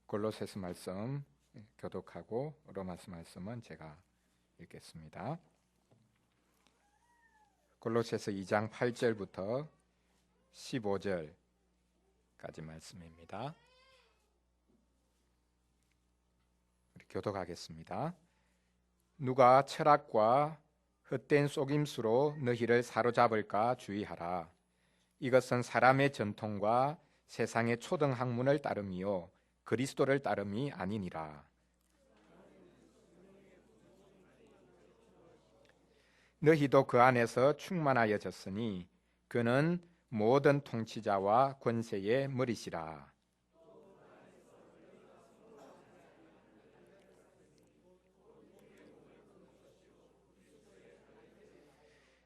골로새서 말씀 교독하고 로마서 말씀은 제가 읽겠습니다. 골로새서 2장 8절부터 15절까지 말씀입니다. 우리 교독하겠습니다. 누가 철학과 헛된 속임수로 너희를 사로잡을까 주의하라. 이것은 사람의 전통과 세상의 초등 학문을 따름이요 그리스도를 따름이 아니니라. 너희도 그 안에서 충만하여졌으니 그는 모든 통치자와 권세의 머리시라.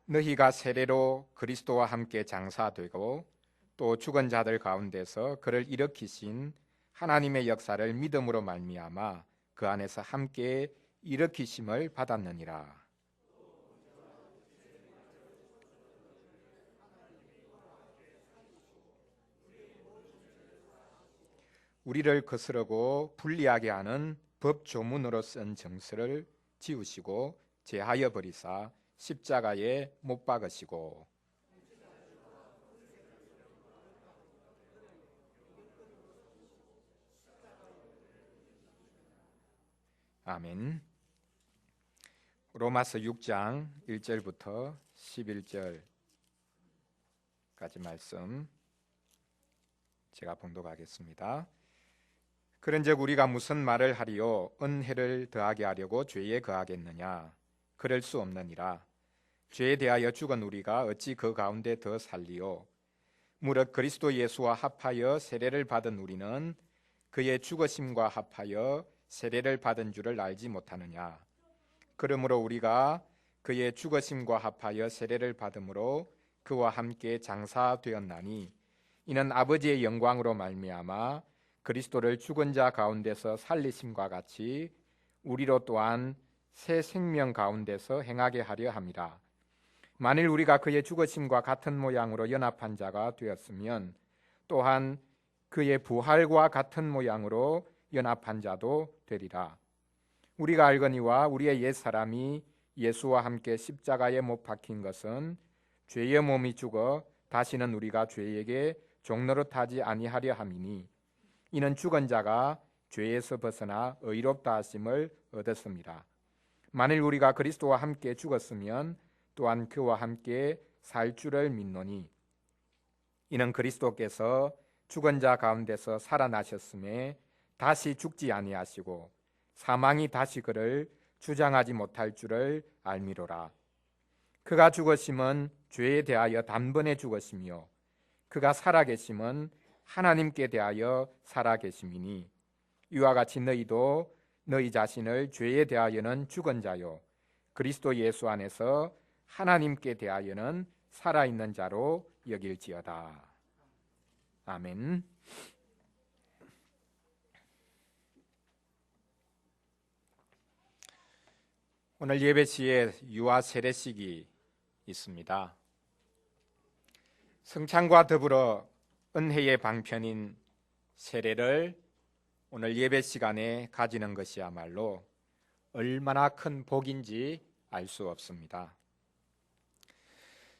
너희가 세례로 그리스도와 함께 장사되고 또 죽은 자들 가운데서 그를 일으키신 하나님의 역사를 믿음으로 말미암아 그 안에서 함께 일으키심을 받았느니라. 우리를 거스르고 불리하게 하는 법 조문으로 쓴 정서를 지우시고 제하여 버리사 십자가에 못 박으시고 아멘. 로마서 6장 1절부터 11절까지 말씀 제가 봉독하겠습니다. 그런즉 우리가 무슨 말을 하리요? 은혜를 더하게 하려고 죄에 거하겠느냐? 그럴 수 없느니라. 죄에 대하여 죽은 우리가 어찌 그 가운데 더 살리요? 무릇 그리스도 예수와 합하여 세례를 받은 우리는 그의 죽으심과 합하여 세례를 받은 줄을 알지 못하느냐? 그러므로 우리가 그의 죽으심과 합하여 세례를 받음으로 그와 함께 장사되었나니 이는 아버지의 영광으로 말미암아 그리스도를 죽은 자 가운데서 살리심과 같이 우리로 또한 새 생명 가운데서 행하게 하려 함이라. 만일 우리가 그의 죽으심과 같은 모양으로 연합한 자가 되었으면 또한 그의 부활과 같은 모양으로 연합한 자도 되리라. 우리가 알거니와 우리의 옛사람이 예수와 함께 십자가에 못 박힌 것은 죄의 몸이 죽어 다시는 우리가 죄에게 종노릇하지 아니하려 함이니 이는 죽은 자가 죄에서 벗어나 의롭다 하심을 얻었습니다. 만일 우리가 그리스도와 함께 죽었으면 또한 그와 함께 살 줄을 믿노니 이는 그리스도께서 죽은 자 가운데서 살아나셨음에 다시 죽지 아니하시고 사망이 다시 그를 주장하지 못할 줄을 알미로라. 그가 죽으심은 죄에 대하여 단번에 죽으시며 그가 살아계심은 하나님께 대하여 살아계심이니 이와 같이 너희도 너희 자신을 죄에 대하여는 죽은 자요 그리스도 예수 안에서 하나님께 대하여는 살아있는 자로 여길지어다. 아멘. 오늘 예배 시에 유아 세례식이 있습니다. 성찬과 더불어 은혜의 방편인 세례를 오늘 예배 시간에 가지는 것이야말로 얼마나 큰 복인지 알 수 없습니다.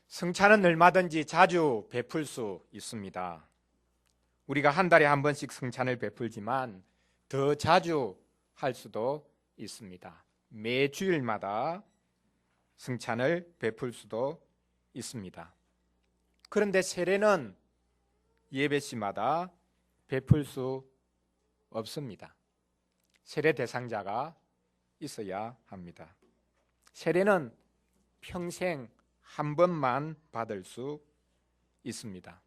성찬은 얼마든지 자주 베풀 수 있습니다. 우리가 한 달에 한 번씩 성찬을 베풀지만 더 자주 할 수도 있습니다. 매 주일마다 성찬을 베풀 수도 있습니다. 그런데 세례는 예배 시마다 베풀 수 없습니다. 세례 대상자가 있어야 합니다. 세례는 평생 한 번만 받을 수 있습니다.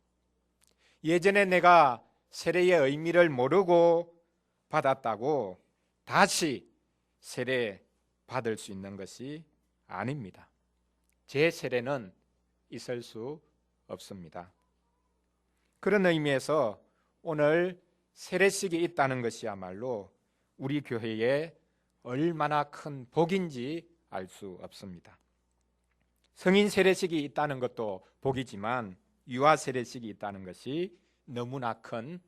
예전에 내가 세례의 의미를 모르고 받았다고 다시 세례 받을 수 있는 것이 아닙니다. 제 세례는 있을 수 없습니다. 그런 의미에서 오늘 세례식이 있다는 것이야말로 우리 교회에 얼마나 큰 복인지 알 수 없습니다. 성인 세례식이 있다는 것도 복이지만 유아 세례식이 있다는 것이 너무나 큰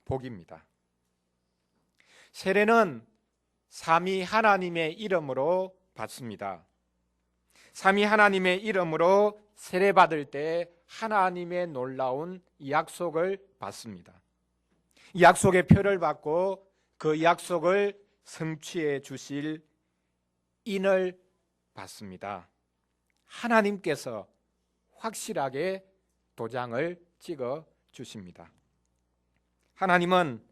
복입니다. 세례는 삼위 하나님의 이름으로 받습니다. 삼위 하나님의 이름으로 세례받을 때 하나님의 놀라운 약속을 받습니다. 약속의 표를 받고 그 약속을 성취해 주실 인을 받습니다. 하나님께서 확실하게 도장을 찍어 주십니다. 하나님은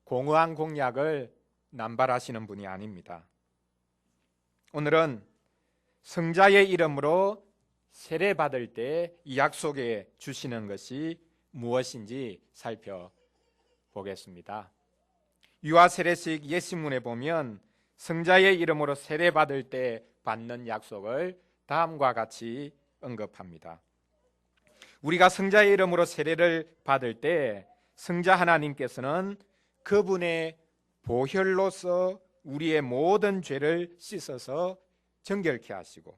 공허한 공약을 남발하시는 분이 아닙니다. 오늘은 성자의 이름으로 세례받을 때 약속해 주시는 것이 무엇인지 살펴보겠습니다. 유아 세례식 예시문에 보면 성자의 이름으로 세례받을 때 받는 약속을 다음과 같이 언급합니다. 우리가 성자의 이름으로 세례를 받을 때 성자 하나님께서는 그분의 보혈로서 우리의 모든 죄를 씻어서 정결케 하시고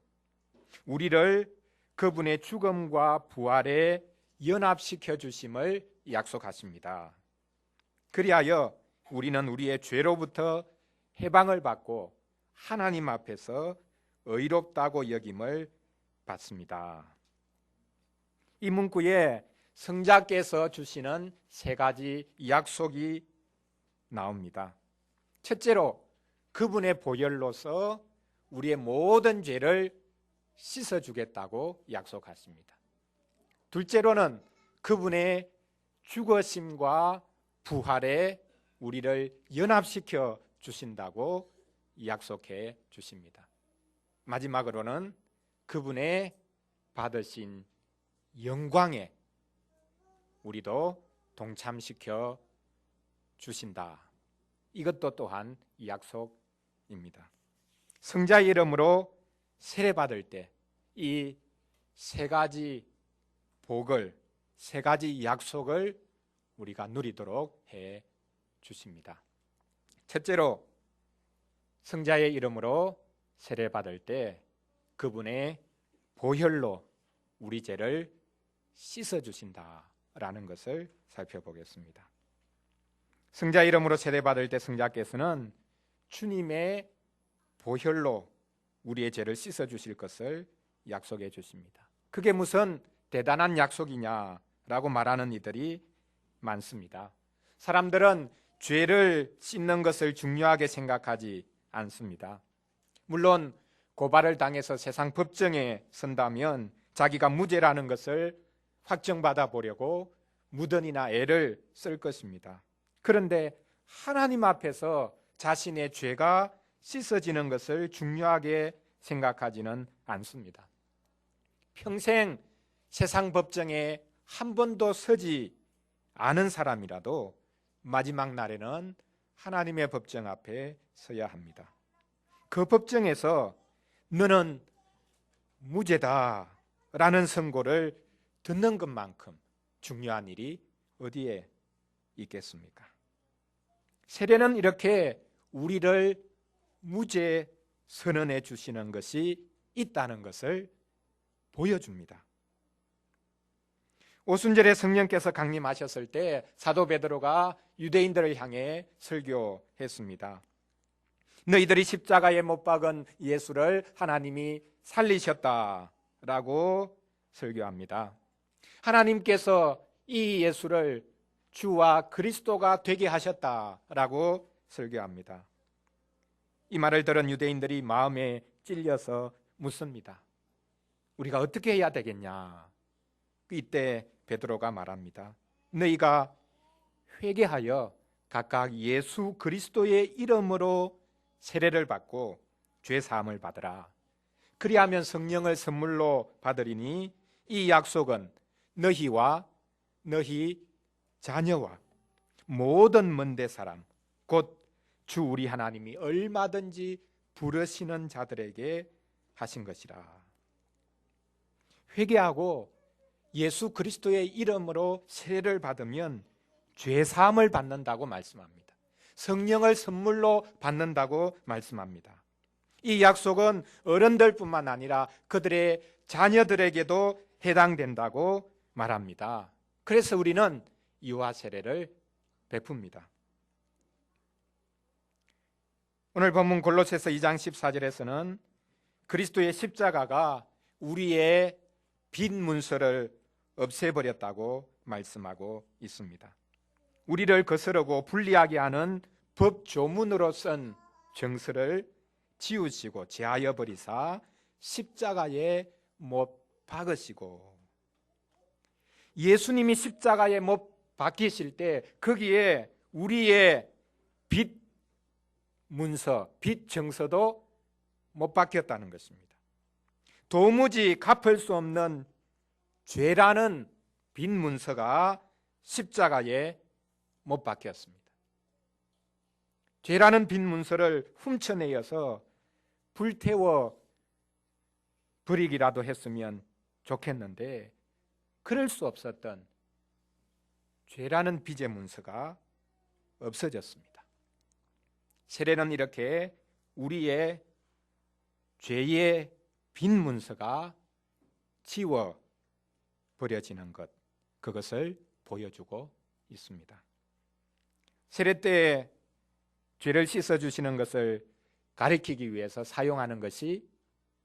우리를 그분의 죽음과 부활에 연합시켜 주심을 약속하십니다. 그리하여 우리는 우리의 죄로부터 해방을 받고 하나님 앞에서 의롭다고 여김을 받습니다. 이 문구에 성자께서 주시는 세 가지 약속이 나옵니다. 첫째로 그분의 보혈로서 우리의 모든 죄를 씻어주겠다고 약속하십니다. 둘째로는 그분의 죽으심과 부활에 우리를 연합시켜 주신다고 약속해 주십니다. 마지막으로는 그분의 받으신 영광에 우리도 동참시켜 주신다. 이것도 또한 약속입니다. 성자의 이름으로 세례받을 때 이 세 가지 복을, 세 가지 약속을 우리가 누리도록 해 주십니다. 첫째로 성자의 이름으로 세례받을 때 그분의 보혈로 우리 죄를 씻어주신다라는 것을 살펴보겠습니다. 성자 이름으로 세례받을 때 성자께서는 주님의 보혈로 우리의 죄를 씻어주실 것을 약속해 주십니다. 그게 무슨 대단한 약속이냐라고 말하는 이들이 많습니다. 사람들은 죄를 씻는 것을 중요하게 생각하지 않습니다. 물론 고발을 당해서 세상 법정에 선다면 자기가 무죄라는 것을 확정받아 보려고 무던이나 애를 쓸 것입니다. 그런데 하나님 앞에서 자신의 죄가 씻어지는 것을 중요하게 생각하지는 않습니다. 평생 세상 법정에 한 번도 서지 않은 사람이라도 마지막 날에는 하나님의 법정 앞에 서야 합니다. 그 법정에서 너는 무죄다 라는 선고를 듣는 것만큼 중요한 일이 어디에 있겠습니까? 세례는 이렇게 우리를 무죄 선언해 주시는 것이 있다는 것을 보여줍니다. 오순절에 성령께서 강림하셨을 때 사도 베드로가 유대인들을 향해 설교했습니다. 너희들이 십자가에 못 박은 예수를 하나님이 살리셨다라고 설교합니다. 하나님께서 이 예수를 주와 그리스도가 되게 하셨다라고 설교합니다. 이 말을 들은 유대인들이 마음에 찔려서 묻습니다. 우리가 어떻게 해야 되겠냐? 이때 베드로가 말합니다. 너희가 회개하여 각각 예수 그리스도의 이름으로 세례를 받고 죄 사함을 받으라. 그리하면 성령을 선물로 받으리니 이 약속은 너희와 너희 자녀와 모든 먼데 사람 곧 주 우리 하나님이 얼마든지 부르시는 자들에게 하신 것이라. 회개하고 예수 그리스도의 이름으로 세례를 받으면 죄 사함을 받는다고 말씀합니다. 성령을 선물로 받는다고 말씀합니다. 이 약속은 어른들뿐만 아니라 그들의 자녀들에게도 해당된다고 말합니다. 그래서 우리는 유아 세례를 베풉니다. 오늘 본문 골로새서 2장 14절에서는 그리스도의 십자가가 우리의 빈 문서를 없애버렸다고 말씀하고 있습니다. 우리를 거스르고 불리하게 하는 법조문으로 쓴 정서를 지우시고 제하여 버리사 십자가에 못 박으시고, 예수님이 십자가에 못 박히실 때 거기에 우리의 빚 문서, 빚 정서도 못 박혔다는 것입니다. 도무지 갚을 수 없는 죄라는 빈 문서가 십자가에 못 박혔습니다. 죄라는 빈 문서를 훔쳐내어서 불태워 버리기라도 했으면 좋겠는데 그럴 수 없었던 죄라는 빚의 문서가 없어졌습니다. 세례는 이렇게 우리의 죄의 빈 문서가 지워 버려지는 것, 그것을 보여주고 있습니다. 세례 때 죄를 씻어주시는 것을 가리키기 위해서 사용하는 것이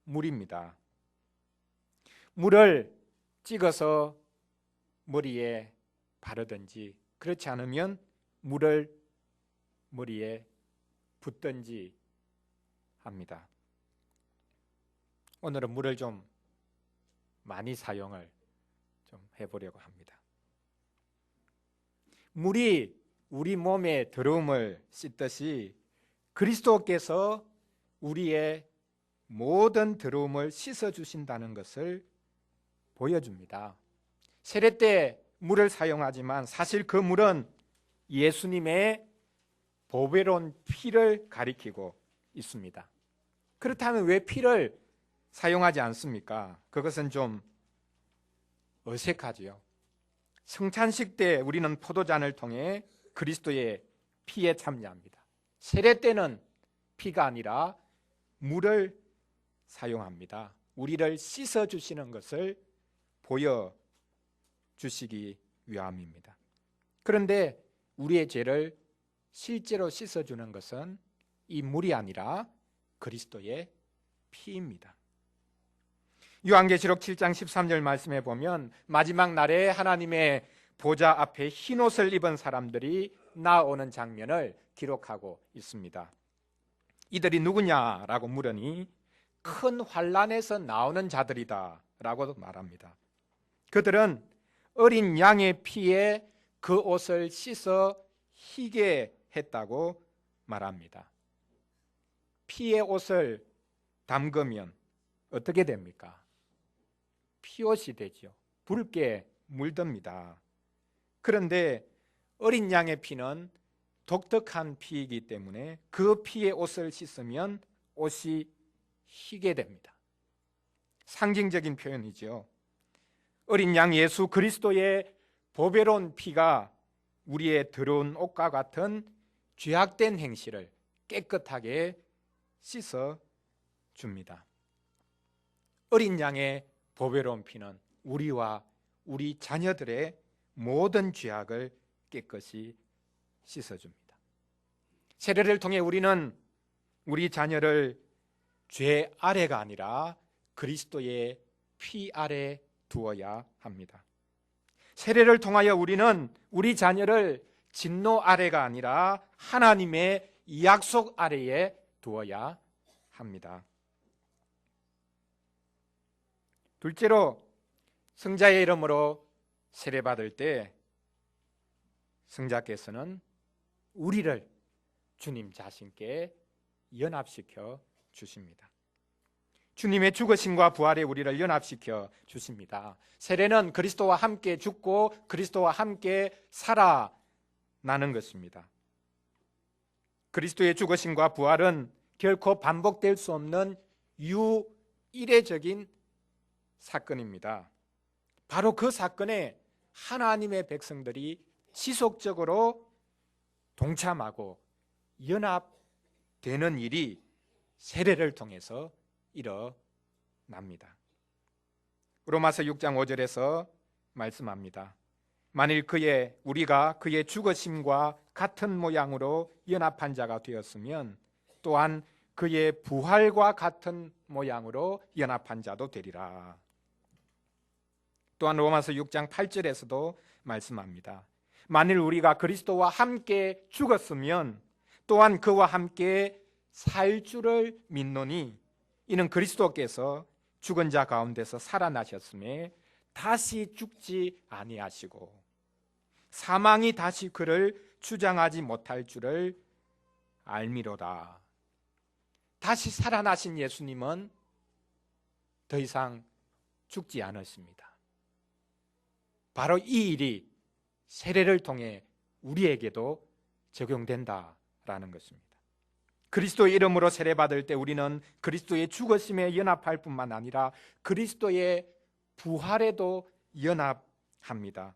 물입니다. 물을 찍어서 머리에 바르든지, 그렇지 않으면 물을 머리에 붓든지 합니다. 오늘은 물을 좀 많이 사용을 좀 해보려고 합니다. 물이 우리 몸의 더러움을 씻듯이 그리스도께서 우리의 모든 더러움을 씻어주신다는 것을 보여줍니다. 세례 때 물을 사용하지만 사실 그 물은 예수님의 보배로운 피를 가리키고 있습니다. 그렇다면 왜 피를 사용하지 않습니까? 그것은 좀 어색하지요. 성찬식 때 우리는 포도잔을 통해 그리스도의 피에 참여합니다. 세례 때는 피가 아니라 물을 사용합니다. 우리를 씻어주시는 것을 보여주시기 위함입니다. 그런데 우리의 죄를 실제로 씻어주는 것은 이 물이 아니라 그리스도의 피입니다. 요한계시록 7장 13절 말씀에 보면 마지막 날에 하나님의 보좌 앞에 흰옷을 입은 사람들이 나오는 장면을 기록하고 있습니다. 이들이 누구냐라고 물으니 큰 환난에서 나오는 자들이다 라고 말합니다. 그들은 어린 양의 피에 그 옷을 씻어 희게 했다고 말합니다. 피의 옷을 담그면 어떻게 됩니까? 피옷이 되죠. 붉게 물듭니다. 그런데 어린 양의 피는 독특한 피이기 때문에 그 피의 옷을 씻으면 옷이 희게 됩니다. 상징적인 표현이죠. 어린 양 예수 그리스도의 보배로운 피가 우리의 더러운 옷과 같은 죄악된 행실을 깨끗하게 씻어 줍니다. 어린 양의 보배로운 피는 우리와 우리 자녀들의 모든 죄악을 깨끗이 씻어줍니다. 세례를 통해 우리는 우리 자녀를 죄 아래가 아니라 그리스도의 피 아래 두어야 합니다. 세례를 통하여 우리는 우리 자녀를 진노 아래가 아니라 하나님의 약속 아래에 두어야 합니다. 둘째로, 성자의 이름으로 세례받을 때 성자께서는 우리를 주님 자신께 연합시켜 주십니다. 주님의 죽으심과 부활에 우리를 연합시켜 주십니다. 세례는 그리스도와 함께 죽고 그리스도와 함께 살아나는 것입니다. 그리스도의 죽으심과 부활은 결코 반복될 수 없는 유일회적인 사건입니다. 바로 그 사건에 하나님의 백성들이 지속적으로 동참하고 연합되는 일이 세례를 통해서 일어납니다. 로마서 6장 5절에서 말씀합니다. 만일 우리가 그의 죽으심과 같은 모양으로 연합한 자가 되었으면 또한 그의 부활과 같은 모양으로 연합한 자도 되리라. 또한 로마서 6장 8절에서도 말씀합니다. 만일 우리가 그리스도와 함께 죽었으면 또한 그와 함께 살 줄을 믿노니 이는 그리스도께서 죽은 자 가운데서 살아나셨음에 다시 죽지 아니하시고 사망이 다시 그를 주장하지 못할 줄을 알미로다. 다시 살아나신 예수님은 더 이상 죽지 않으십니다. 바로 이 일이 세례를 통해 우리에게도 적용된다라는 것입니다. 그리스도의 이름으로 세례받을 때 우리는 그리스도의 죽으심에 연합할 뿐만 아니라 그리스도의 부활에도 연합합니다.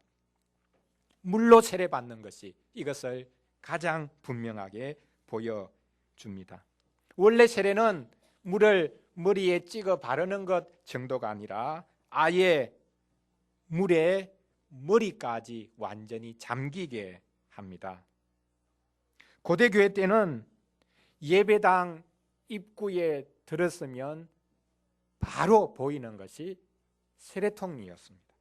물로 세례받는 것이 이것을 가장 분명하게 보여줍니다. 원래 세례는 물을 머리에 찍어 바르는 것 정도가 아니라 아예 물에 머리까지 완전히 잠기게 합니다. 고대 교회 때는 예배당 입구에 들었으면 바로 보이는 것이 세례통이었습니다.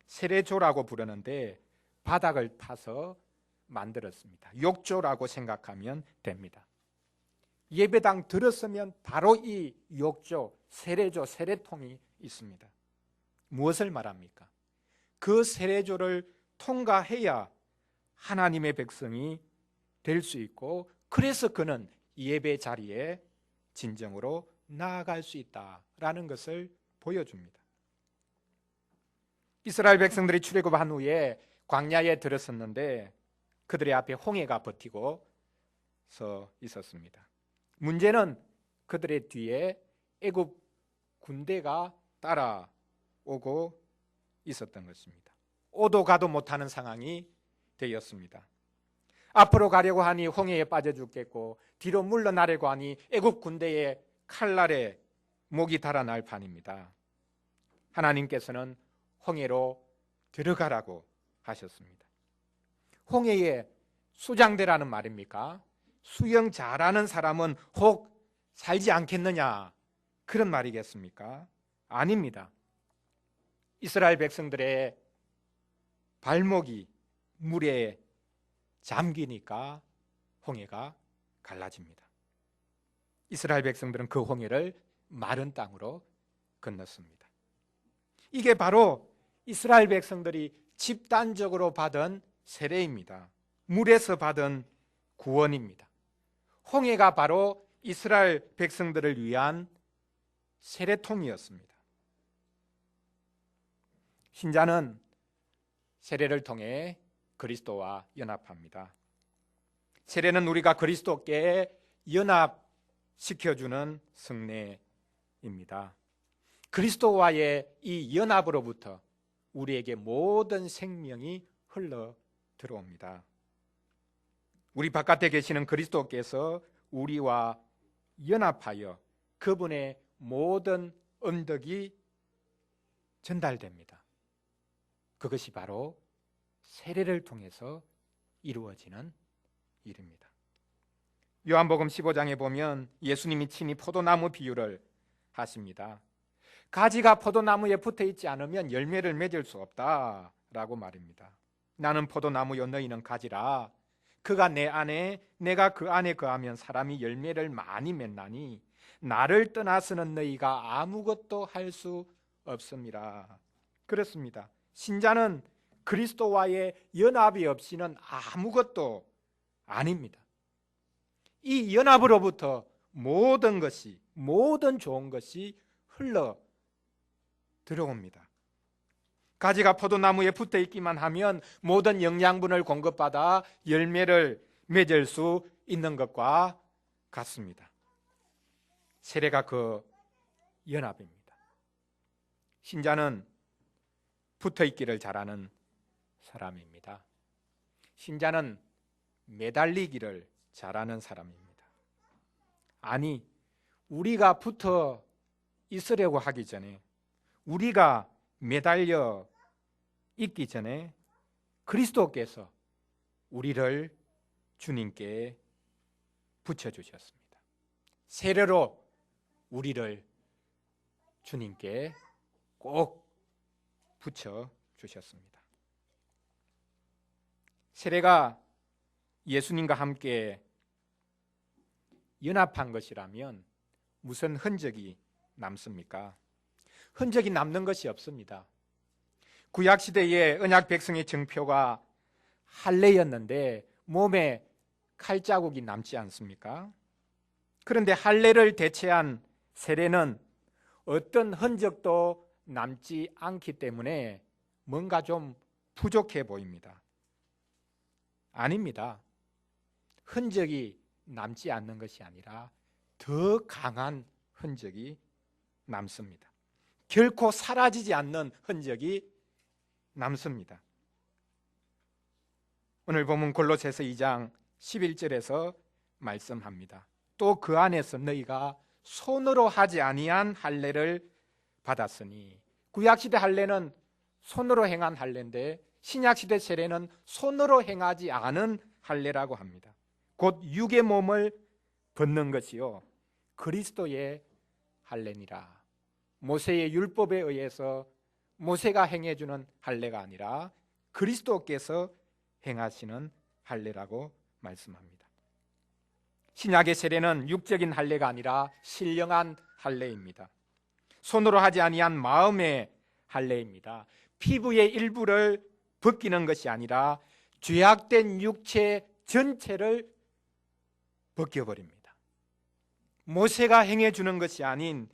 세례조라고 부르는데 바닥을 파서 만들었습니다. 욕조라고 생각하면 됩니다. 예배당 들었으면 바로 이 욕조, 세례조, 세례통이 있습니다. 무엇을 말합니까? 그 세례조를 통과해야 하나님의 백성이 될 수 있고 그래서 그는 예배 자리에 진정으로 나아갈 수 있다라는 것을 보여줍니다. 이스라엘 백성들이 출애굽한 후에 광야에 들었었는데 그들의 앞에 홍해가 버티고 서 있었습니다. 문제는 그들의 뒤에 애굽 군대가 따라오고 있었던 것입니다. 오도 가도 못하는 상황이 되었습니다. 앞으로 가려고 하니 홍해에 빠져 죽겠고 뒤로 물러나려고 하니 애굽 군대의 칼날에 목이 달아날 판입니다. 하나님께서는 홍해로 들어가라고 하셨습니다. 홍해에 수장대라는 말입니까? 수영 잘하는 사람은 혹 살지 않겠느냐 그런 말이겠습니까? 아닙니다. 이스라엘 백성들의 발목이 물에 잠기니까 홍해가 갈라집니다. 이스라엘 백성들은 그 홍해를 마른 땅으로 건넜습니다. 이게 바로 이스라엘 백성들이 집단적으로 받은 세례입니다. 물에서 받은 구원입니다. 홍해가 바로 이스라엘 백성들을 위한 세례통이었습니다. 신자는 세례를 통해 그리스도와 연합합니다. 세례는 우리가 그리스도께 연합시켜주는 성례입니다. 그리스도와의 이 연합으로부터 우리에게 모든 생명이 흘러 들어옵니다. 우리 바깥에 계시는 그리스도께서 우리와 연합하여 그분의 모든 언덕이 전달됩니다. 그것이 바로 세례를 통해서 이루어지는 일입니다. 요한복음 15장에 보면 예수님이 친히 포도나무 비유를 하십니다. 가지가 포도나무에 붙어 있지 않으면 열매를 맺을 수 없다라고 말입니다. 나는 포도나무요 너희는 가지라. 그가 내 안에 내가 그 안에 거하면 사람이 열매를 많이 맺나니 나를 떠나서는 너희가 아무것도 할 수 없습니다. 그렇습니다. 신자는 그리스도와의 연합이 없이는 아무것도 아닙니다. 이 연합으로부터 모든 것이 모든 좋은 것이 흘러 들어옵니다. 가지가 포도나무에 붙어 있기만 하면 모든 영양분을 공급받아 열매를 맺을 수 있는 것과 같습니다. 세례가 그 연합입니다. 신자는 붙어 있기를 잘하는 사람입니다. 신자는 매달리기를 잘하는 사람입니다. 아니, 우리가 붙어 있으려고 하기 전에 우리가 매달려 있기 전에 그리스도께서 우리를 주님께 붙여주셨습니다. 세례로 우리를 주님께 꼭 붙여 주셨습니다. 세례가 예수님과 함께 연합한 것이라면 무슨 흔적이 남습니까? 흔적이 남는 것이 없습니다. 구약시대의 언약 백성의 증표가 할례였는데 몸에 칼자국이 남지 않습니까? 그런데 할례를 대체한 세례는 어떤 흔적도 남지 않기 때문에 뭔가 좀 부족해 보입니다. 아닙니다. 흔적이 남지 않는 것이 아니라 더 강한 흔적이 남습니다. 결코 사라지지 않는 흔적이 남습니다. 오늘 본문 골로새서 2장 11절에서 말씀합니다. 또 그 안에서 너희가 손으로 하지 아니한 할례를 받았으니, 구약시대 할례는 손으로 행한 할례인데 신약시대 세례는 손으로 행하지 않은 할례라고 합니다. 곧 육의 몸을 벗는 것이요 그리스도의 할례니라. 모세의 율법에 의해서 모세가 행해주는 할례가 아니라 그리스도께서 행하시는 할례라고 말씀합니다. 신약의 세례는 육적인 할례가 아니라 신령한 할례입니다. 손으로 하지 아니한 마음의 할례입니다. 피부의 일부를 벗기는 것이 아니라 죄악된 육체 전체를 벗겨버립니다. 모세가 행해주는 것이 아닌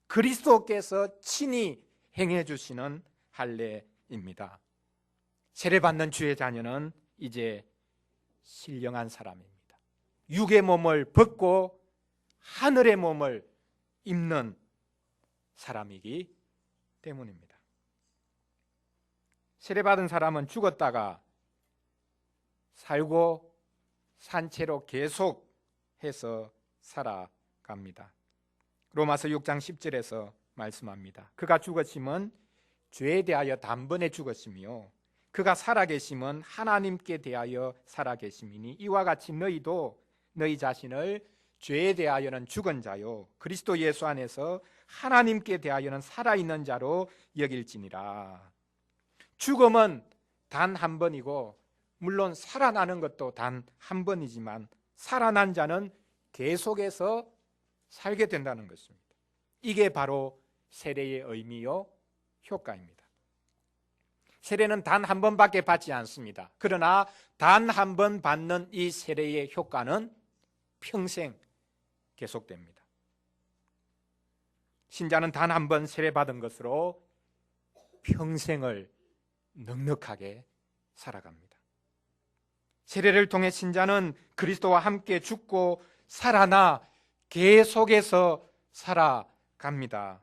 그리스도께서 친히 행해주시는 할례입니다. 세례받는 주의 자녀는 이제 신령한 사람입니다. 육의 몸을 벗고 하늘의 몸을 입는 사람이기 때문입니다. 세례받은 사람은 죽었다가 살고 산 채로 계속해서 살아갑니다. 로마서 6장 10절에서 말씀합니다. 그가 죽으심은 죄에 대하여 단번에 죽으시며 그가 살아계심은 하나님께 대하여 살아계심이니 이와 같이 너희도 너희 자신을 죄에 대하여는 죽은 자요 그리스도 예수 안에서 하나님께 대하여는 살아있는 자로 여길지니라. 죽음은 단 한 번이고 물론 살아나는 것도 단 한 번이지만 살아난 자는 계속해서 살게 된다는 것입니다. 이게 바로 세례의 의미요 효과입니다. 세례는 단 한 번밖에 받지 않습니다. 그러나 단 한 번 받는 이 세례의 효과는 평생 계속됩니다. 신자는 단 한 번 세례받은 것으로 평생을 넉넉하게 살아갑니다. 세례를 통해 신자는 그리스도와 함께 죽고 살아나 계속해서 살아갑니다.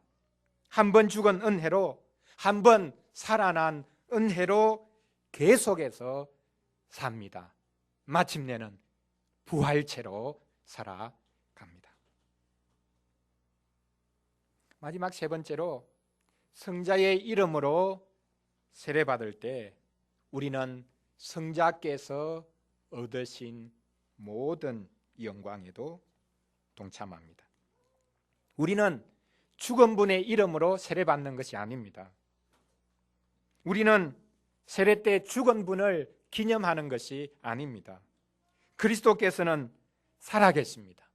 한 번 죽은 은혜로, 한 번 살아난 은혜로 계속해서 삽니다. 마침내는 부활체로 살아갑니다. 마지막 세 번째로 성자의 이름으로 세례받을 때 우리는 성자께서 얻으신 모든 영광에도 동참합니다. 우리는 죽은 분의 이름으로 세례받는 것이 아닙니다. 우리는 세례 때 죽은 분을 기념하는 것이 아닙니다. 그리스도께서는 살아계십니다.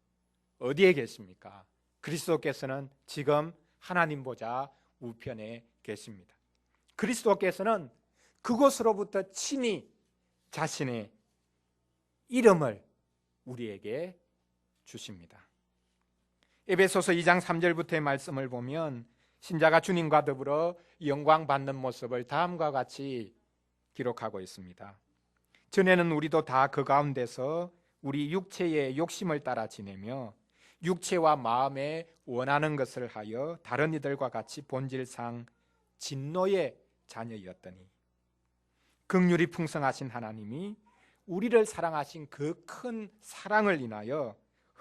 어디에 계십니까? 그리스도께서는 지금 하나님 보좌 우편에 계십니다. 그리스도께서는 그곳으로부터 친히 자신의 이름을 우리에게 주십니다. 에베소서 2장 3절부터의 말씀을 보면 신자가 주님과 더불어 영광 받는 모습을 다음과 같이 기록하고 있습니다. 전에는 우리도 다 그 가운데서 우리 육체의 욕심을 따라 지내며 육체와 마음에 원하는 것을 하여 다른 이들과 같이 본질상 진노의 자녀였더니 긍휼이 풍성하신 하나님이 우리를 사랑하신 그 큰 사랑을 인하여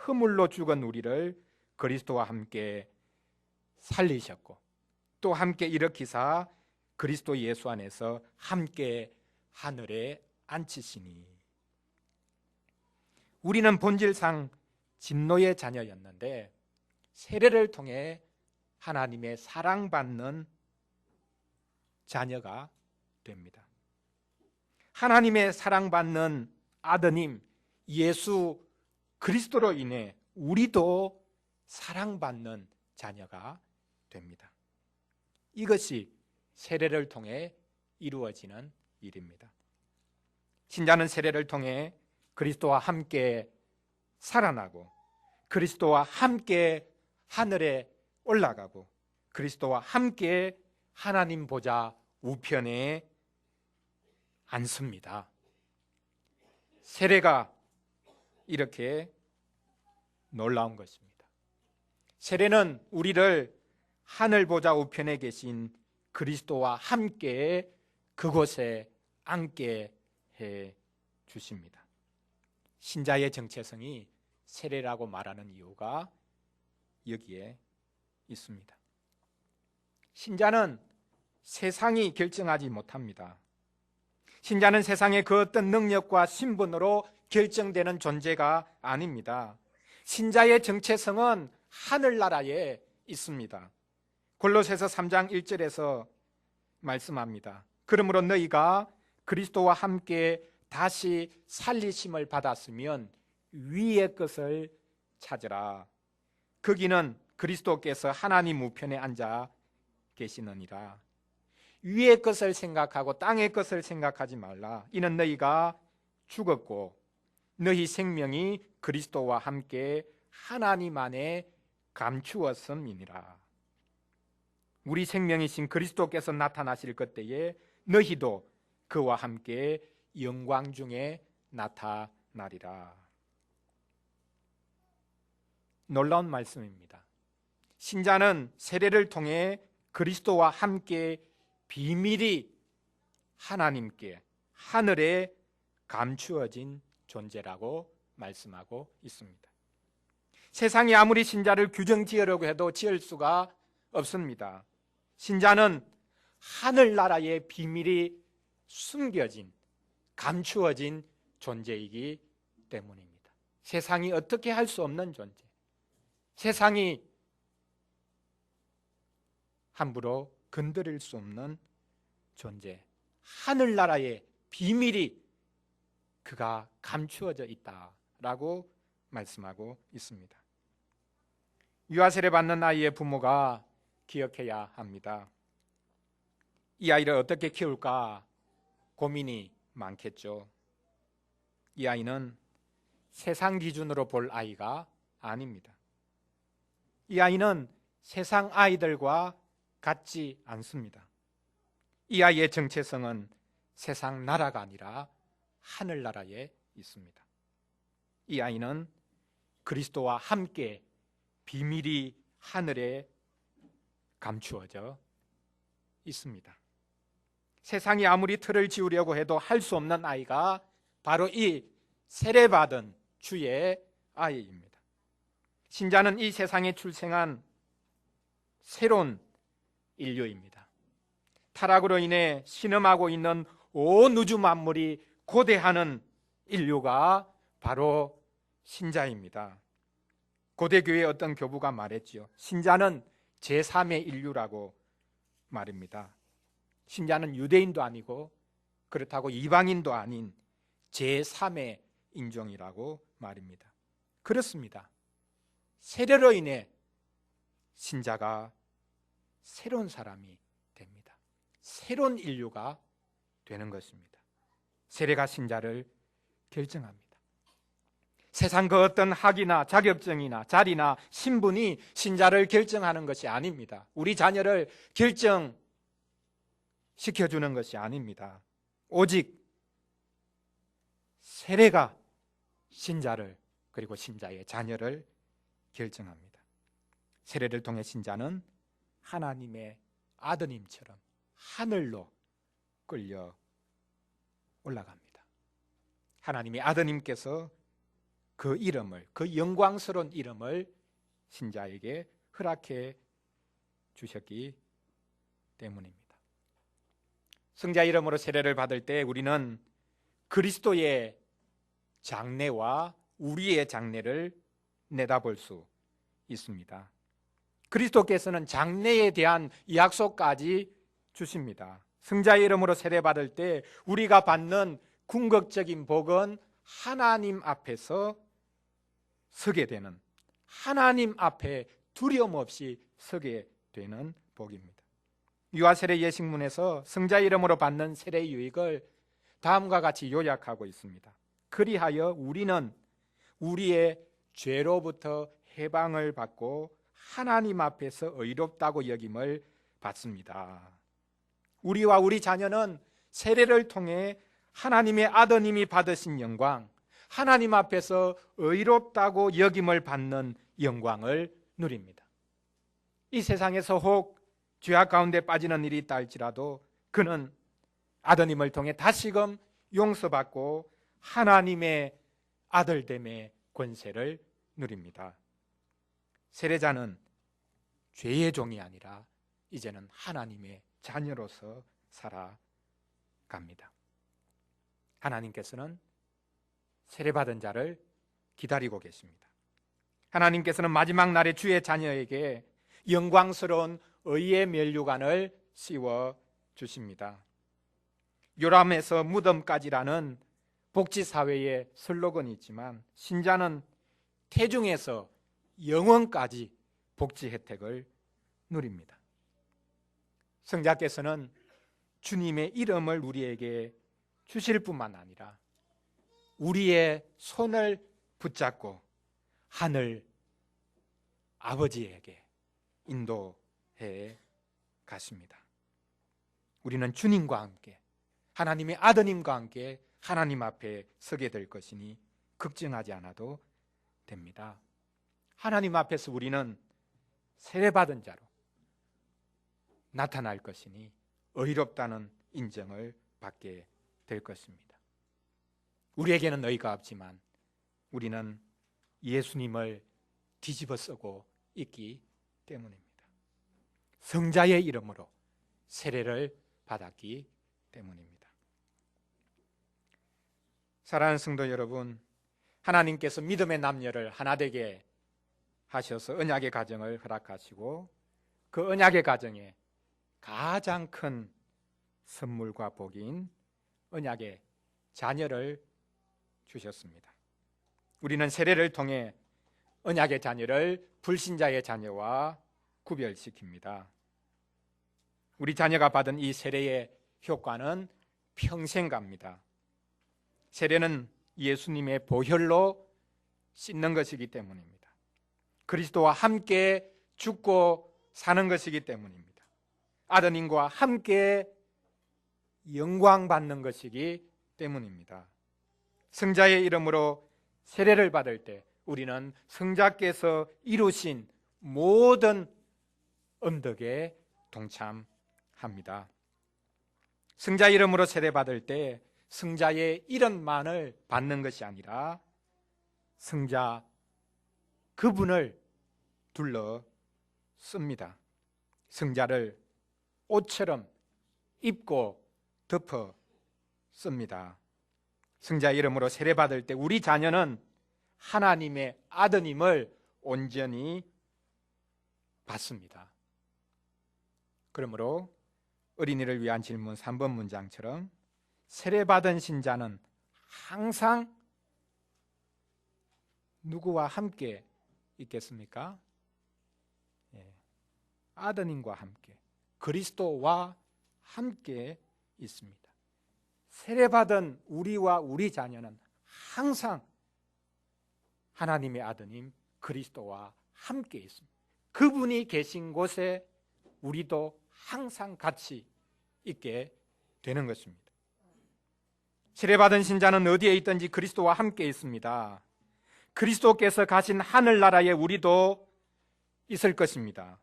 허물로 죽은 우리를 그리스도와 함께 살리셨고 또 함께 일으키사 그리스도 예수 안에서 함께 하늘에 앉히시니 우리는 본질상 진노의 자녀였는데 세례를 통해 하나님의 사랑받는 자녀가 됩니다. 하나님의 사랑받는 아드님 예수 그리스도로 인해 우리도 사랑받는 자녀가 됩니다. 이것이 세례를 통해 이루어지는 일입니다. 신자는 세례를 통해 그리스도와 함께 살아나고 그리스도와 함께 하늘에 올라가고 그리스도와 함께 하나님 보좌 우편에 앉습니다. 세례가 이렇게 놀라운 것입니다. 세례는 우리를 하늘 보좌 우편에 계신 그리스도와 함께 그곳에 앉게 해 주십니다. 신자의 정체성이 세례라고 말하는 이유가 여기에 있습니다. 신자는 세상이 결정하지 못합니다. 신자는 세상의 그 어떤 능력과 신분으로 결정되는 존재가 아닙니다. 신자의 정체성은 하늘나라에 있습니다. 골로새서 3장 1절에서 말씀합니다. 그러므로 너희가 그리스도와 함께 다시 살리심을 받았으면 위의 것을 찾으라. 거기는 그리스도께서 하나님 우편에 앉아 계시느니라. 위의 것을 생각하고 땅의 것을 생각하지 말라. 이는 너희가 죽었고 너희 생명이 그리스도와 함께 하나님 안에 감추었음이니라. 우리 생명이신 그리스도께서 나타나실 그때에 너희도 그와 함께 영광 중에 나타나리라. 놀라운 말씀입니다. 신자는 세례를 통해 그리스도와 함께 비밀이 하나님께 하늘에 감추어진 존재라고 말씀하고 있습니다. 세상이 아무리 신자를 규정 지으려고 해도 지을 수가 없습니다. 신자는 하늘나라의 비밀이 숨겨진 감추어진 존재이기 때문입니다. 세상이 어떻게 할 수 없는 존재, 세상이 함부로 건드릴 수 없는 존재, 하늘나라의 비밀이 그가 감추어져 있다라고 말씀하고 있습니다. 유아세례 받는 아이의 부모가 기억해야 합니다. 이 아이를 어떻게 키울까 고민이 많겠죠. 이 아이는 세상 기준으로 볼 아이가 아닙니다. 이 아이는 세상 아이들과 같지 않습니다. 이 아이의 정체성은 세상 나라가 아니라 하늘나라에 있습니다. 이 아이는 그리스도와 함께 비밀이 하늘에 감추어져 있습니다. 세상이 아무리 틀을 지우려고 해도 할 수 없는 아이가 바로 이 세례받은 주의 아이입니다. 신자는 이 세상에 출생한 새로운 인류입니다. 타락으로 인해 신음하고 있는 온 우주 만물이 고대하는 인류가 바로 신자입니다. 고대 교회의 어떤 교부가 말했지요. 신자는 제3의 인류라고 말입니다. 신자는 유대인도 아니고 그렇다고 이방인도 아닌 제3의 인종이라고 말입니다. 그렇습니다. 세례로 인해 신자가 새로운 사람이 됩니다. 새로운 인류가 되는 것입니다. 세례가 신자를 결정합니다. 세상 그 어떤 학위나 자격증이나 자리나 신분이 신자를 결정하는 것이 아닙니다. 우리 자녀를 결정시켜주는 것이 아닙니다. 오직 세례가 신자를 그리고 신자의 자녀를 결정합니다. 세례를 통해 신자는 하나님의 아드님처럼 하늘로 끌려 올라갑니다. 하나님의 아드님께서 그 이름을, 그 영광스러운 이름을 신자에게 허락해 주셨기 때문입니다. 성자 이름으로 세례를 받을 때 우리는 그리스도의 장래와 우리의 장래를 내다볼 수 있습니다. 그리스도께서는 장래에 대한 약속까지 주십니다. 성자의 이름으로 세례받을 때 우리가 받는 궁극적인 복은 하나님 앞에서 서게 되는, 하나님 앞에 두려움 없이 서게 되는 복입니다. 유아세례 예식문에서 성자의 이름으로 받는 세례 유익을 다음과 같이 요약하고 있습니다. 그리하여 우리는 우리의 죄로부터 해방을 받고 하나님 앞에서 의롭다고 여김을 받습니다. 우리와 우리 자녀는 세례를 통해 하나님의 아드님이 받으신 영광, 하나님 앞에서 의롭다고 여김을 받는 영광을 누립니다. 이 세상에서 혹 죄악 가운데 빠지는 일이 있다 할지라도 그는 아드님을 통해 다시금 용서받고 하나님의 아들됨의 권세를 누립니다. 세례자는 죄의 종이 아니라 이제는 하나님의 자녀로서 살아갑니다. 하나님께서는 세례받은 자를 기다리고 계십니다. 하나님께서는 마지막 날에 주의 자녀에게 영광스러운 의의 면류관을 씌워 주십니다. 요람에서 무덤까지라는 복지사회의 슬로건이 있지만 신자는 태중에서 영원까지 복지 혜택을 누립니다. 성자께서는 주님의 이름을 우리에게 주실 뿐만 아니라 우리의 손을 붙잡고 하늘 아버지에게 인도해 가십니다. 우리는 주님과 함께 하나님의 아드님과 함께 하나님 앞에 서게 될 것이니 걱정하지 않아도 됩니다. 하나님 앞에서 우리는 세례받은 자로 나타날 것이니 의롭다는 인정을 받게 될 것입니다. 우리에게는 의가 없지만 우리는 예수님을 뒤집어 쓰고 있기 때문입니다. 성자의 이름으로 세례를 받았기 때문입니다. 사랑하는 성도 여러분, 하나님께서 믿음의 남녀를 하나 되게 하셔서 언약의 가정을 허락하시고 그 언약의 가정에 가장 큰 선물과 복인 언약의 자녀를 주셨습니다. 우리는 세례를 통해 언약의 자녀를 불신자의 자녀와 구별시킵니다. 우리 자녀가 받은 이 세례의 효과는 평생 갑니다. 세례는 예수님의 보혈로 씻는 것이기 때문입니다. 그리스도와 함께 죽고 사는 것이기 때문입니다. 아드님과 함께 영광 받는 것이기 때문입니다. 성자의 이름으로 세례를 받을 때 우리는 성자께서 이루신 모든 언덕에 동참합니다. 성자 이름으로 세례받을 때 성자의 이름만을 받는 것이 아니라 성자 그분을 둘러 씁니다. 성자를 옷처럼 입고 덮어 씁니다. 성자 이름으로 세례받을 때 우리 자녀는 하나님의 아드님을 온전히 받습니다. 그러므로 어린이를 위한 질문 3번 문장처럼 세례받은 신자는 항상 누구와 함께 있겠습니까? 아드님과 함께, 그리스도와 함께 있습니다. 세례받은 우리와 우리 자녀는 항상 하나님의 아드님 그리스도와 함께 있습니다. 그분이 계신 곳에 우리도 항상 같이 있게 되는 것입니다. 세례받은 신자는 어디에 있든지 그리스도와 함께 있습니다. 그리스도께서 가신 하늘나라에 우리도 있을 것입니다.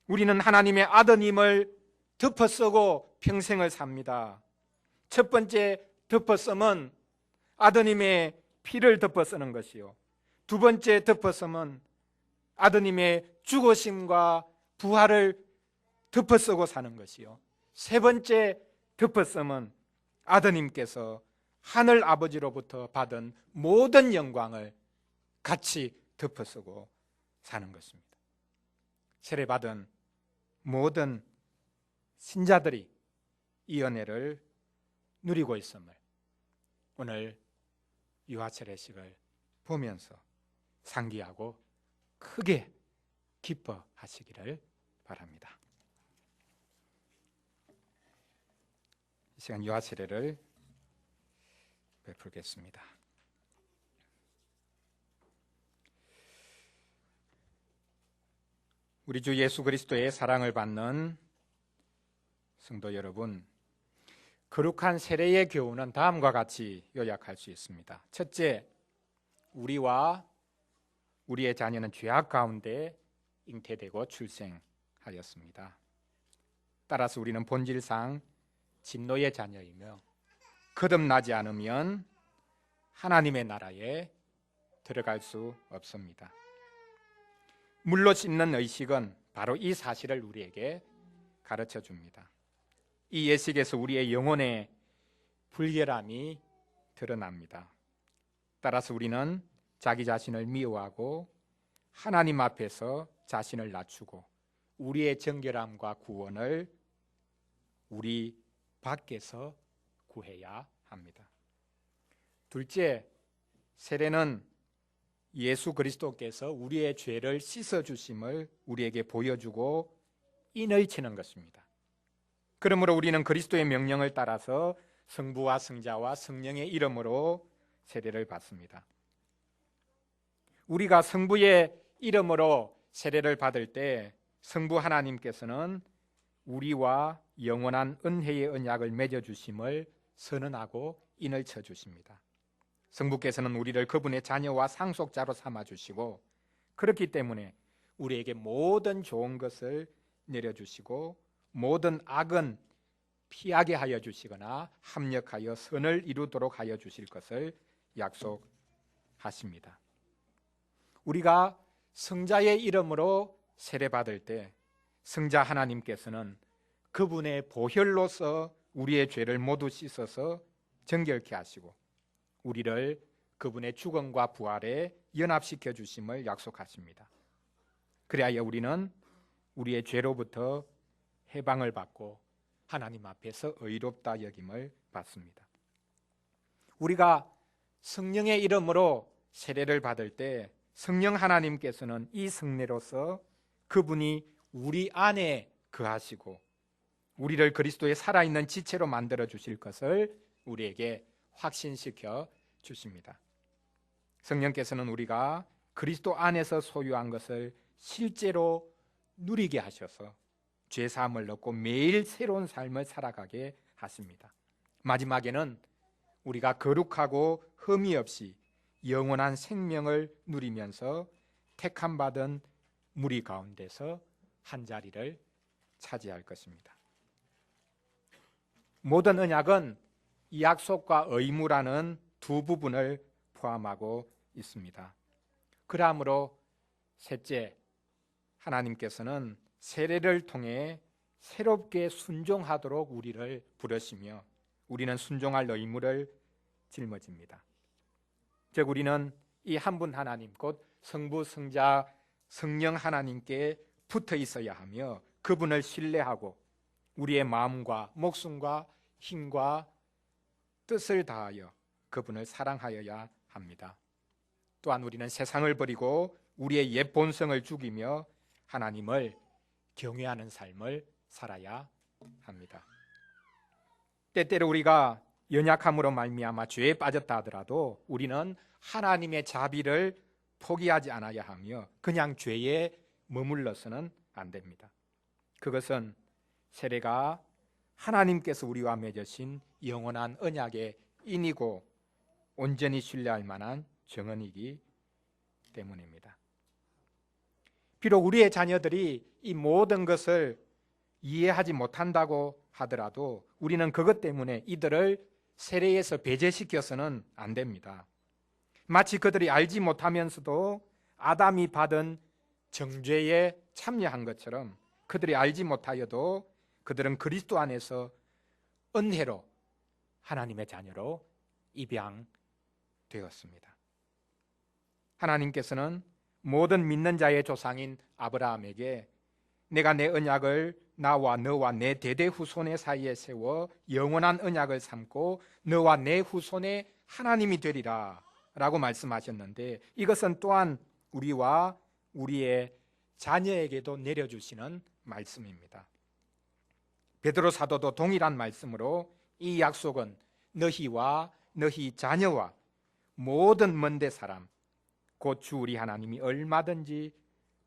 우리는 하나님의 아드님을 덮어쓰고 평생을 삽니다. 첫 번째 덮어쓰면 아드님의 피를 덮어쓰는 것이요, 두 번째 덮어쓰면 아드님의 죽으심과 부활을 덮어쓰고 사는 것이요, 세 번째 덮어쓰면 아드님께서 하늘 아버지로부터 받은 모든 영광을 같이 덮어쓰고 사는 것입니다. 세례받은 모든 신자들이 이 은혜를 누리고 있음을 오늘 유아세례식을 보면서 상기하고 크게 기뻐하시기를 바랍니다. 이 시간 유아세례를 베풀겠습니다. 우리 주 예수 그리스도의 사랑을 받는 성도 여러분, 거룩한 세례의 교훈은 다음과 같이 요약할 수 있습니다. 첫째, 우리와 우리의 자녀는 죄악 가운데 잉태되고 출생하였습니다. 따라서 우리는 본질상 진노의 자녀이며 거듭나지 않으면 하나님의 나라에 들어갈 수 없습니다. 물로 씻는 의식은 바로 이 사실을 우리에게 가르쳐 줍니다. 이 예식에서 우리의 영혼의 불결함이 드러납니다. 따라서 우리는 자기 자신을 미워하고 하나님 앞에서 자신을 낮추고 우리의 정결함과 구원을 우리 밖에서 구해야 합니다. 둘째, 세례는 예수 그리스도께서 우리의 죄를 씻어주심을 우리에게 보여주고 인을 치는 것입니다. 그러므로 우리는 그리스도의 명령을 따라서 성부와 성자와 성령의 이름으로 세례를 받습니다. 우리가 성부의 이름으로 세례를 받을 때 성부 하나님께서는 우리와 영원한 은혜의 언약을 맺어주심을 선언하고 인을 쳐주십니다. 성부께서는 우리를 그분의 자녀와 상속자로 삼아주시고 그렇기 때문에 우리에게 모든 좋은 것을 내려주시고 모든 악은 피하게 하여 주시거나 합력하여 선을 이루도록 하여 주실 것을 약속하십니다. 우리가 성자의 이름으로 세례받을 때 성자 하나님께서는 그분의 보혈로서 우리의 죄를 모두 씻어서 정결케 하시고 우리를 그분의 죽음과 부활에 연합시켜 주심을 약속하십니다. 그리하여 우리는 우리의 죄로부터 해방을 받고 하나님 앞에서 의롭다 여김을 받습니다. 우리가 성령의 이름으로 세례를 받을 때 성령 하나님께서는 이 성례로서 그분이 우리 안에 거하시고 우리를 그리스도의 살아있는 지체로 만들어 주실 것을 우리에게 확신시켜 주십니다. 성령께서는 우리가 그리스도 안에서 소유한 것을 실제로 누리게 하셔서 죄사함을 얻고 매일 새로운 삶을 살아가게 하십니다. 마지막에는 우리가 거룩하고 흠이 없이 영원한 생명을 누리면서 택함받은 무리 가운데서 한 자리를 차지할 것입니다. 모든 언약은 이 약속과 의무라는 두 부분을 포함하고 있습니다. 그러므로 셋째, 하나님께서는 세례를 통해 새롭게 순종하도록 우리를 부르시며 우리는 순종할 의무를 짊어집니다. 즉 우리는 이 한 분 하나님 곧 성부, 성자, 성령 하나님께 붙어 있어야 하며 그분을 신뢰하고 우리의 마음과 목숨과 힘과 뜻을 다하여 그분을 사랑하여야 합니다. 또한 우리는 세상을 버리고 우리의 옛 본성을 죽이며 하나님을 경외하는 삶을 살아야 합니다. 때때로 우리가 연약함으로 말미암아 죄에 빠졌다 하더라도 우리는 하나님의 자비를 포기하지 않아야 하며 그냥 죄에 머물러서는 안 됩니다. 그것은 세례가 하나님께서 우리와 맺으신 영원한 언약의 인이고 온전히 신뢰할 만한 정언이기 때문입니다. 비록 우리의 자녀들이 이 모든 것을 이해하지 못한다고 하더라도 우리는 그것 때문에 이들을 세례에서 배제시켜서는 안 됩니다. 마치 그들이 알지 못하면서도 아담이 받은 정죄에 참여한 것처럼 그들이 알지 못하여도 그들은 그리스도 안에서 은혜로 하나님의 자녀로 입양되었습니다. 하나님께서는 모든 믿는 자의 조상인 아브라함에게 내가 내 언약을 나와 너와 내 대대 후손의 사이에 세워 영원한 언약을 삼고 너와 내 후손의 하나님이 되리라 라고 말씀하셨는데, 이것은 또한 우리와 우리의 자녀에게도 내려주시는 말씀입니다. 베드로 사도도 동일한 말씀으로 이 약속은 너희와 너희 자녀와 모든 먼데 사람 곧 주 우리 하나님이 얼마든지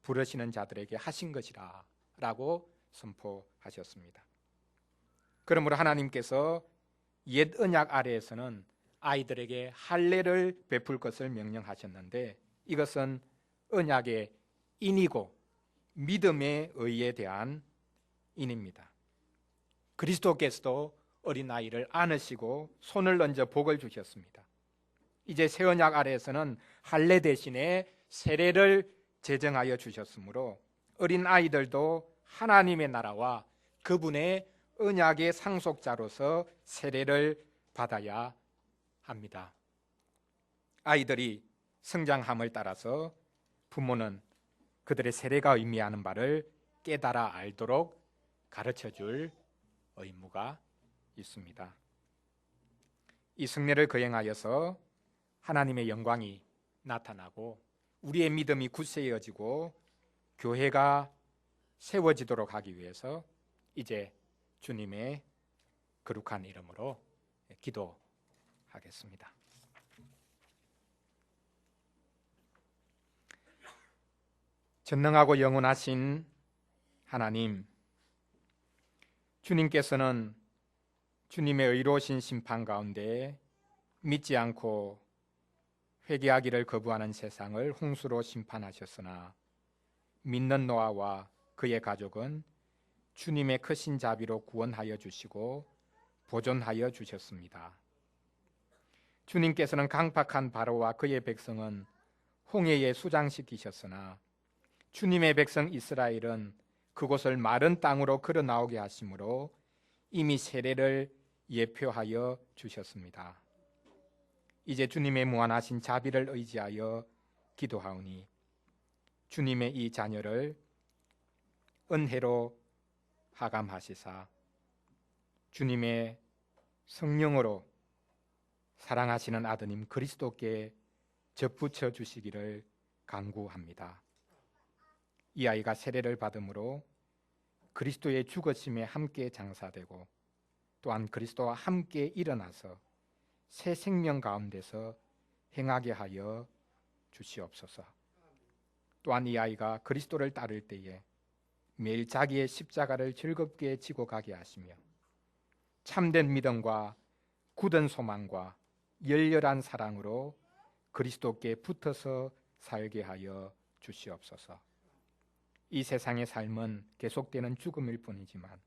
부르시는 자들에게 하신 것이라 라고 선포하셨습니다. 그러므로 하나님께서 옛 언약 아래에서는 아이들에게 할례를 베풀 것을 명령하셨는데, 이것은 언약의 인이고 믿음의 의에 대한 인입니다. 그리스도께서도 어린아이를 안으시고 손을 얹어 복을 주셨습니다. 이제 새 언약 아래에서는 할례 대신에 세례를 제정하여 주셨으므로 어린아이들도 하나님의 나라와 그분의 언약의 상속자로서 세례를 받아야 합니다. 아이들이 성장함을 따라서 부모는 그들의 세례가 의미하는 바를 깨달아 알도록 가르쳐 줄 의무가 있습니다. 이 성례를 거행하여서 하나님의 영광이 나타나고 우리의 믿음이 굳세어지고 교회가 세워지도록 하기 위해서 이제 주님의 거룩한 이름으로 기도하겠습니다. 전능하고 영원하신 하나님, 주님께서는 주님의 의로우신 심판 가운데 믿지 않고 회개하기를 거부하는 세상을 홍수로 심판하셨으나 믿는 노아와 그의 가족은 주님의 크신 자비로 구원하여 주시고 보존하여 주셨습니다. 주님께서는 강팍한 바로와 그의 백성은 홍해에 수장시키셨으나 주님의 백성 이스라엘은 그곳을 마른 땅으로 걸어 나오게 하심으로 이미 세례를 예표하여 주셨습니다. 이제 주님의 무한하신 자비를 의지하여 기도하오니 주님의 이 자녀를 은혜로 하감하시사 주님의 성령으로 사랑하시는 아드님 그리스도께 접붙여 주시기를 간구합니다. 이 아이가 세례를 받음으로 그리스도의 죽으심에 함께 장사되고 또한 그리스도와 함께 일어나서 새 생명 가운데서 행하게 하여 주시옵소서. 또한 이 아이가 그리스도를 따를 때에 매일 자기의 십자가를 즐겁게 지고 가게 하시며 참된 믿음과 굳은 소망과 열렬한 사랑으로 그리스도께 붙어서 살게 하여 주시옵소서. 이 세상의 삶은 계속되는 죽음일 뿐이지만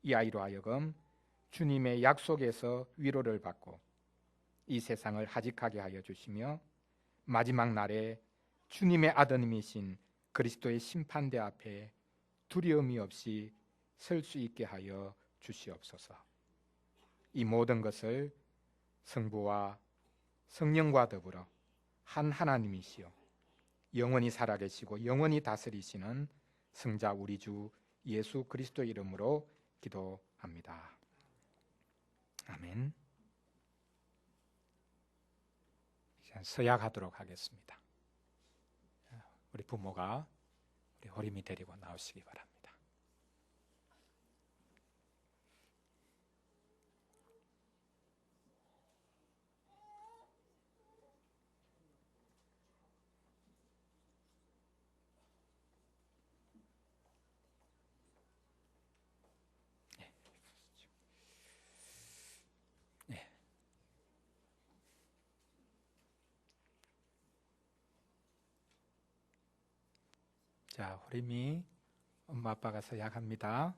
이 아이로 하여금 주님의 약속에서 위로를 받고 이 세상을 하직하게 하여 주시며 마지막 날에 주님의 아드님이신 그리스도의 심판대 앞에 두려움이 없이 설 수 있게 하여 주시옵소서. 이 모든 것을 성부와 성령과 더불어 한 하나님이시요 영원히 살아계시고 영원히 다스리시는 성자 우리 주 예수 그리스도 이름으로 기도합니다. 아멘. 이제 서약하도록 하겠습니다. 우리 부모가 우리 호림이 데리고 나오시기 바랍니다. 자, 호림이 엄마 아빠가 서약합니다.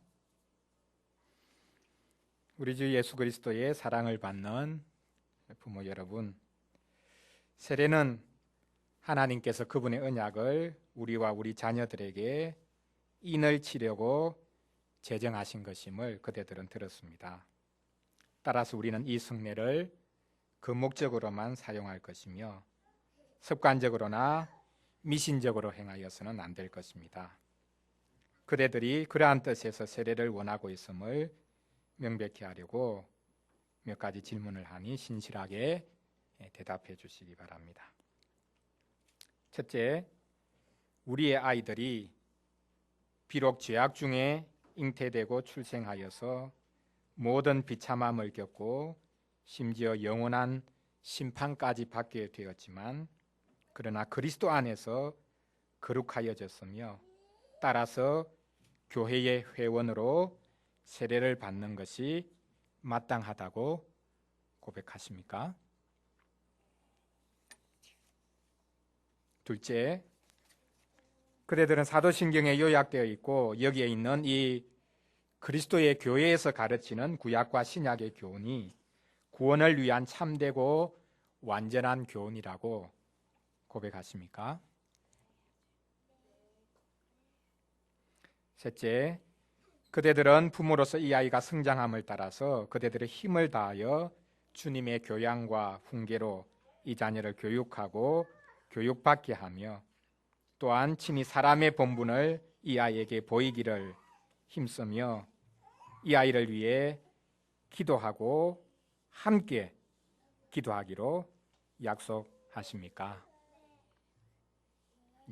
우리 주 예수 그리스도의 사랑을 받는 부모 여러분, 세례는 하나님께서 그분의 언약을 우리와 우리 자녀들에게 인을 치려고 제정하신 것임을 그대들은 들었습니다. 따라서 우리는 이 성례를 그 목적으로만 사용할 것이며 습관적으로나 미신적으로 행하여서는 안 될 것입니다. 그대들이 그러한 뜻에서 세례를 원하고 있음을 명백히 하려고 몇 가지 질문을 하니 신실하게 대답해 주시기 바랍니다. 첫째, 우리의 아이들이 비록 죄악 중에 잉태되고 출생하여서 모든 비참함을 겪고 심지어 영원한 심판까지 받게 되었지만 그러나 그리스도 안에서 거룩하여졌으며 따라서 교회의 회원으로 세례를 받는 것이 마땅하다고 고백하십니까? 둘째, 그대들은 사도신경에 요약되어 있고 여기에 있는 이 그리스도의 교회에서 가르치는 구약과 신약의 교훈이 구원을 위한 참되고 완전한 교훈이라고 고백하십니까? 셋째, 그대들은 부모로서 이 아이가 성장함을 따라서 그대들의 힘을 다하여 주님의 교양과 훈계로 이 자녀를 교육하고 교육받게 하며 또한 친히 사람의 본분을 이 아이에게 보이기를 힘쓰며 이 아이를 위해 기도하고 함께 기도하기로 약속하십니까?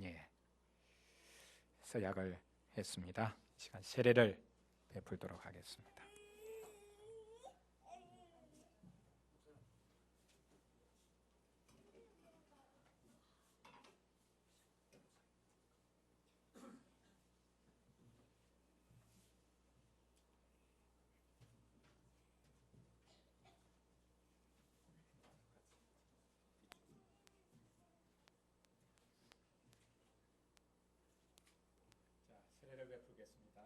예, 서약을 했습니다. 이 시간 세례를 베풀도록 하겠습니다. 세례를 베풀겠습니다.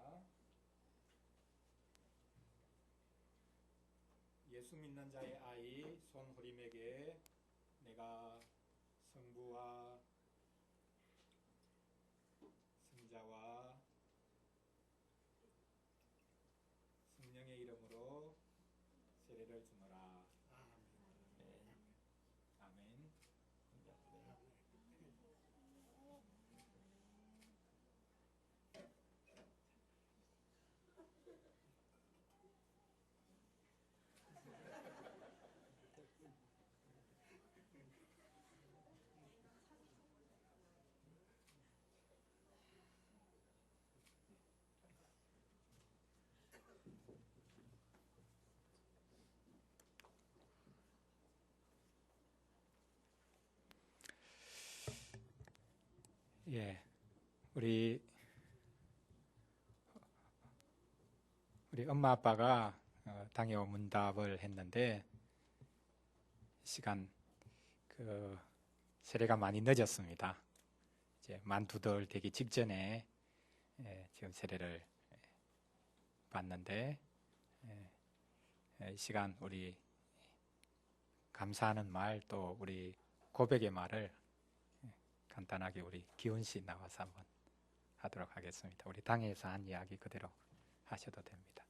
예수 믿는 자의 아이 손호림에게 내가 성부와 성자와 성령의 이름으로 세례를 주노라. 네. 아멘. 예, 우리 엄마 아빠가 당해 문답을 했는데 시간 세례가 많이 늦었습니다. 이제 만 2달 되기 직전에 지금 세례를 받는데 이 시간 우리 감사하는 말 또 우리 고백의 말을 간단하게 우리 기훈 씨 나와서 한번 하도록 하겠습니다. 우리 당회에서 한 이야기 그대로 하셔도 됩니다.